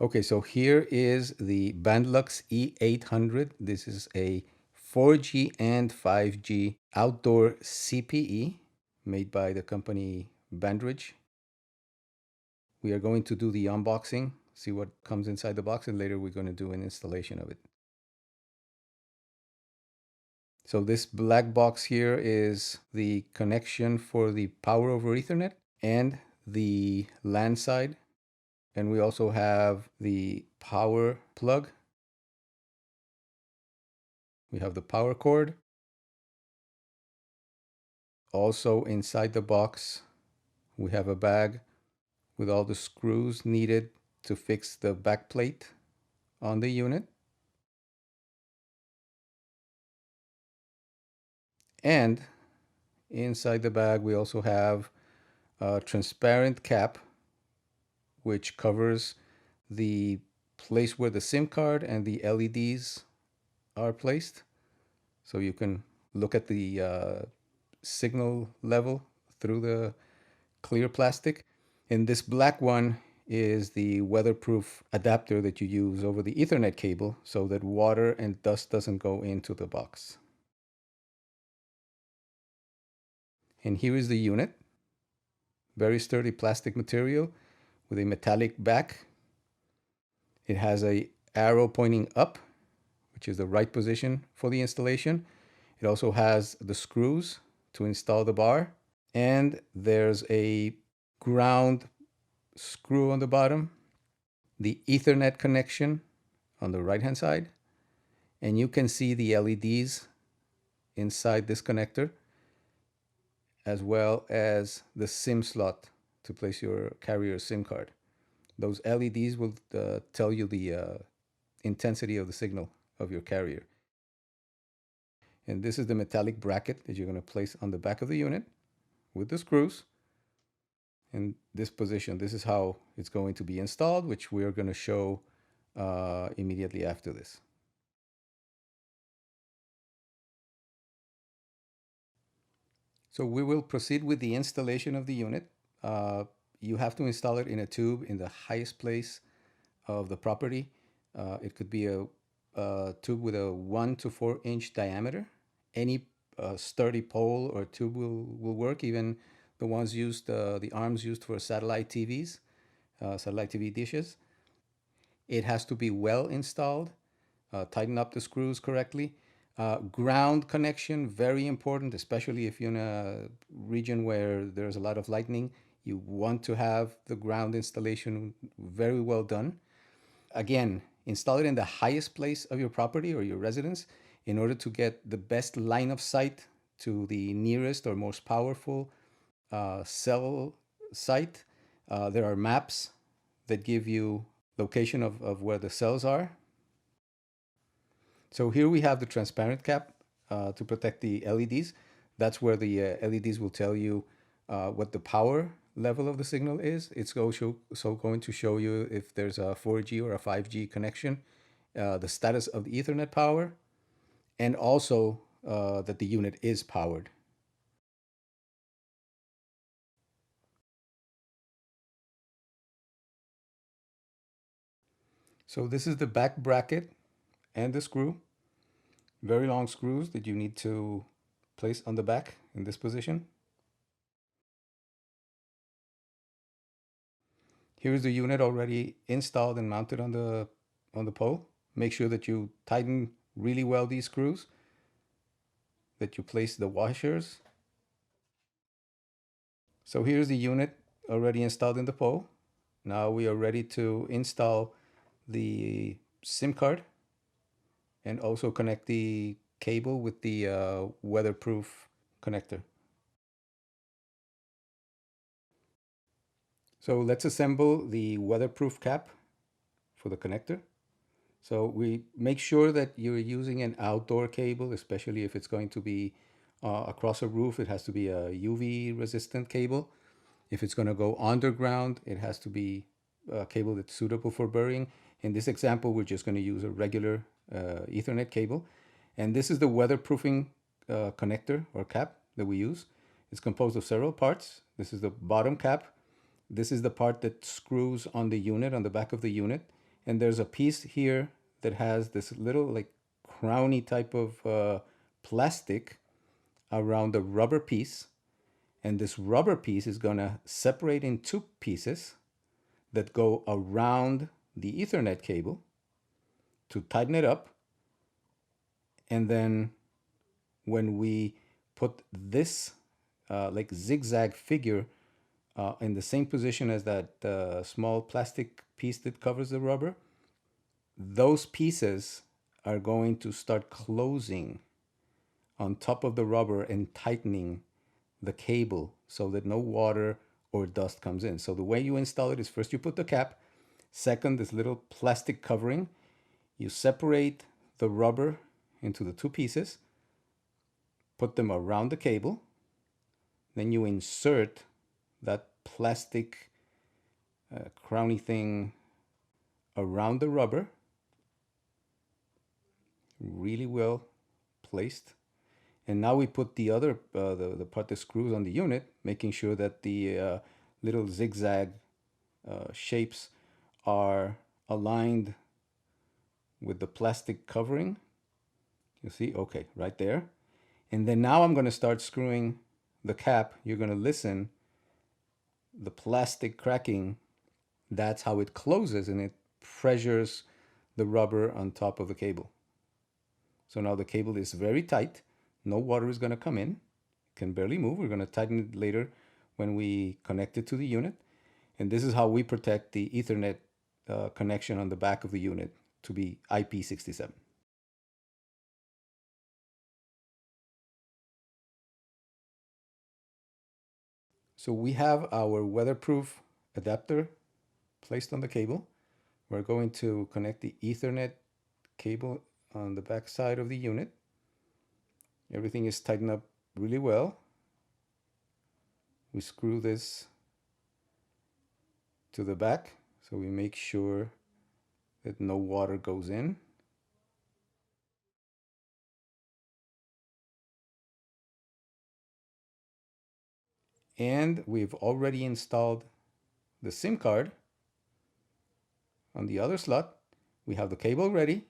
Okay, so here is the Bandluxe E800. This is a 4G and 5G outdoor CPE made by the company Bandridge. We are going to do the unboxing, see what comes inside the box, and later we're going to do an installation of it. So this black box here is the connection for the power over Ethernet and the LAN side. And we also have the power plug. We have the power cord. Also inside the box, we have a bag with all the screws needed to fix the back plate on the unit. And inside the bag, we also have a transparent cap which covers the place where the SIM card and the LEDs are placed. So you can look at the signal level through the clear plastic. And this black one is the weatherproof adapter that you use over the Ethernet cable so that water and dust doesn't go into the box. And here is the unit. Very sturdy plastic material with a metallic back. It has a arrow pointing up, which is the right position for the installation. It also has the screws to install the bar. And there's a ground screw on the bottom, the Ethernet connection on the right hand side, and you can see the LEDs inside this connector, as well as the SIM slot to place your carrier SIM card. Those LEDs will tell you the intensity of the signal of your carrier. And this is the metallic bracket that you're going to place on the back of the unit with the screws in this position. This is how it's going to be installed, which we're going to show immediately after this. So we will proceed with the installation of the unit. You have to install it in a tube in the highest place of the property. It could be a tube with a 1 to 4 inch diameter. Any sturdy pole or tube will work, even the ones used, the arms used for satellite TVs, satellite TV dishes. It has to be well installed. Tighten up the screws correctly. Ground connection, very important, especially if you're in a region where there's a lot of lightning. You want to have the ground installation very well done. Again, install it in the highest place of your property or your residence in order to get the best line of sight to the nearest or most powerful cell site. There are maps that give you location of where the cells are. So here we have the transparent cap to protect the LEDs. That's where the LEDs will tell you what the power level of the signal is. It's so going to show you if there's a 4G or a 5G connection, the status of the Ethernet power, and also that the unit is powered. So this is the back bracket and the screw. Very long screws that you need to place on the back in this position. Here's the unit already installed and mounted on the pole. Make sure that you tighten really well these screws, that you place the washers. So here's the unit already installed in the pole. Now we are ready to install the SIM card and also connect the cable with the weatherproof connector. So let's assemble the weatherproof cap for the connector. So we make sure that you're using an outdoor cable, especially if it's going to be across a roof. It has to be a UV resistant cable. If it's going to go underground, it has to be a cable that's suitable for burying. In this example, we're just going to use a regular Ethernet cable. And this is the weatherproofing connector or cap that we use. It's composed of several parts. This is the bottom cap. This is the part that screws on the unit, on the back of the unit. And there's a piece here that has this little like crowny type of plastic around the rubber piece. And this rubber piece is going to separate in two pieces that go around the Ethernet cable to tighten it up. And then when we put this like zigzag figure in the same position as that small plastic piece that covers the rubber, those pieces are going to start closing on top of the rubber and tightening the cable so that no water or dust comes in. So the way you install it is first you put the cap, second this little plastic covering, you separate the rubber into the two pieces, put them around the cable, then you insert that plastic crowny thing around the rubber, really well placed. And now we put the other, the part that screws on the unit, making sure that the little zigzag shapes are aligned with the plastic covering. You see, okay, right there. And then now I'm going to start screwing the cap. You're going to listen, the plastic cracking, that's how it closes, and it pressures the rubber on top of the cable. So now the cable is very tight. No water is going to come in. It can barely move. We're going to tighten it later when we connect it to the unit. And this is how we protect the Ethernet connection on the back of the unit to be IP67. So we have our weatherproof adapter placed on the cable. We're going to connect the Ethernet cable on the back side of the unit. Everything is tightened up really well. We screw this to the back so we make sure that no water goes in. And we've already installed the SIM card on the other slot. We have the cable ready.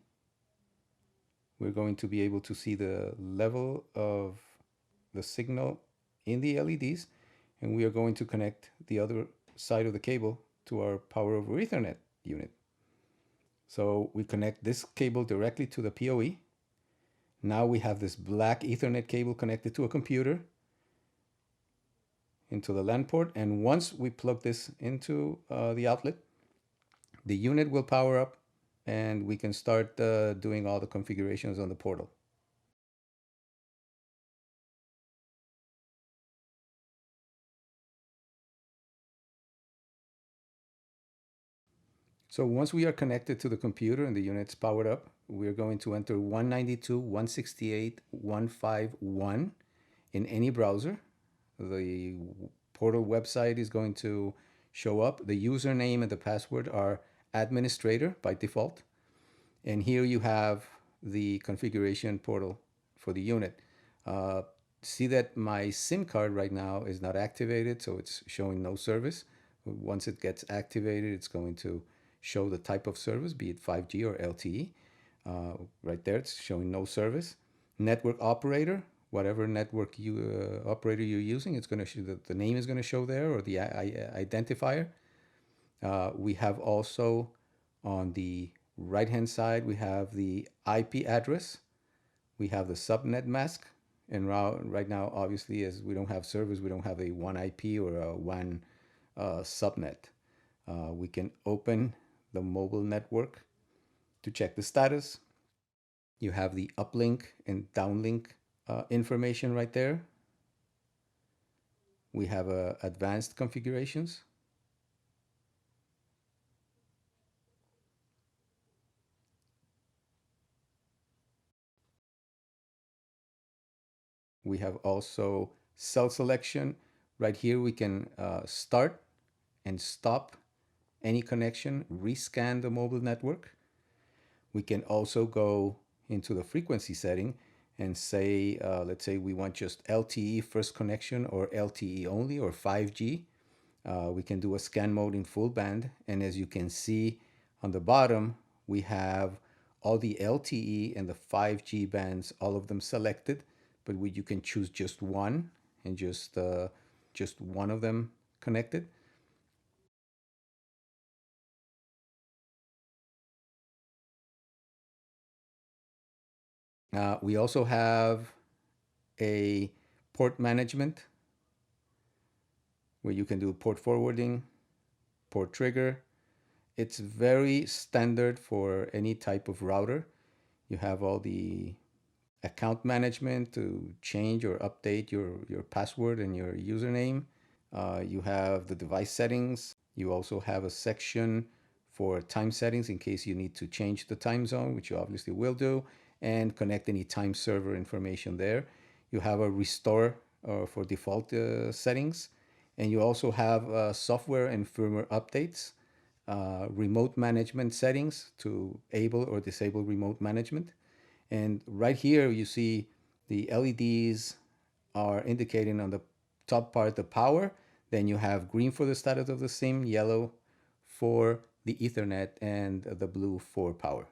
We're going to be able to see the level of the signal in the LEDs, and we are going to connect the other side of the cable to our power over Ethernet unit. So we connect this cable directly to the PoE. Now we have this black Ethernet cable connected to a computer into the LAN port, and once we plug this into the outlet, the unit will power up and we can start doing all the configurations on the portal. So once we are connected to the computer and the unit's powered up, we're going to enter 192.168.151 in any browser. The portal website is going to show up. The username and the password are administrator by default. And here you have the configuration portal for the unit. See that my SIM card right now is not activated, so it's showing no service. Once it gets activated, it's going to show the type of service, be it 5G or LTE. Right there, it's showing no service. Network operator, whatever network operator you're using, it's going to show the name is going to show there, or the identifier. We have also on the right hand side, we have the IP address, we have the subnet mask, and right now obviously, as we don't have servers, we don't have a one IP or a one subnet. We can open the mobile network to check the status. You have the uplink and downlink information right there. We have advanced configurations. We have also cell selection. Right here we can start and stop any connection, rescan the mobile network. We can also go into the frequency setting and say, let's say we want just LTE first connection or LTE only or 5G. We can do a scan mode in full band. And as you can see On the bottom, we have all the LTE and the 5G bands, all of them selected, but you can choose just one and just one of them connected. We also have a port management where you can do port forwarding, port trigger. It's very standard for any type of router. You have all the account management to change or update your password and your username. You have the device settings. You also have a section for time settings in case you need to change the time zone, which you obviously will do, and connect any time server information there. You have a restore for default settings, and you also have software and firmware updates, remote management settings to enable or disable remote management. And right here, you see the LEDs are indicating on the top part the power. Then you have green for the status of the SIM, yellow for the Ethernet, and the blue for power.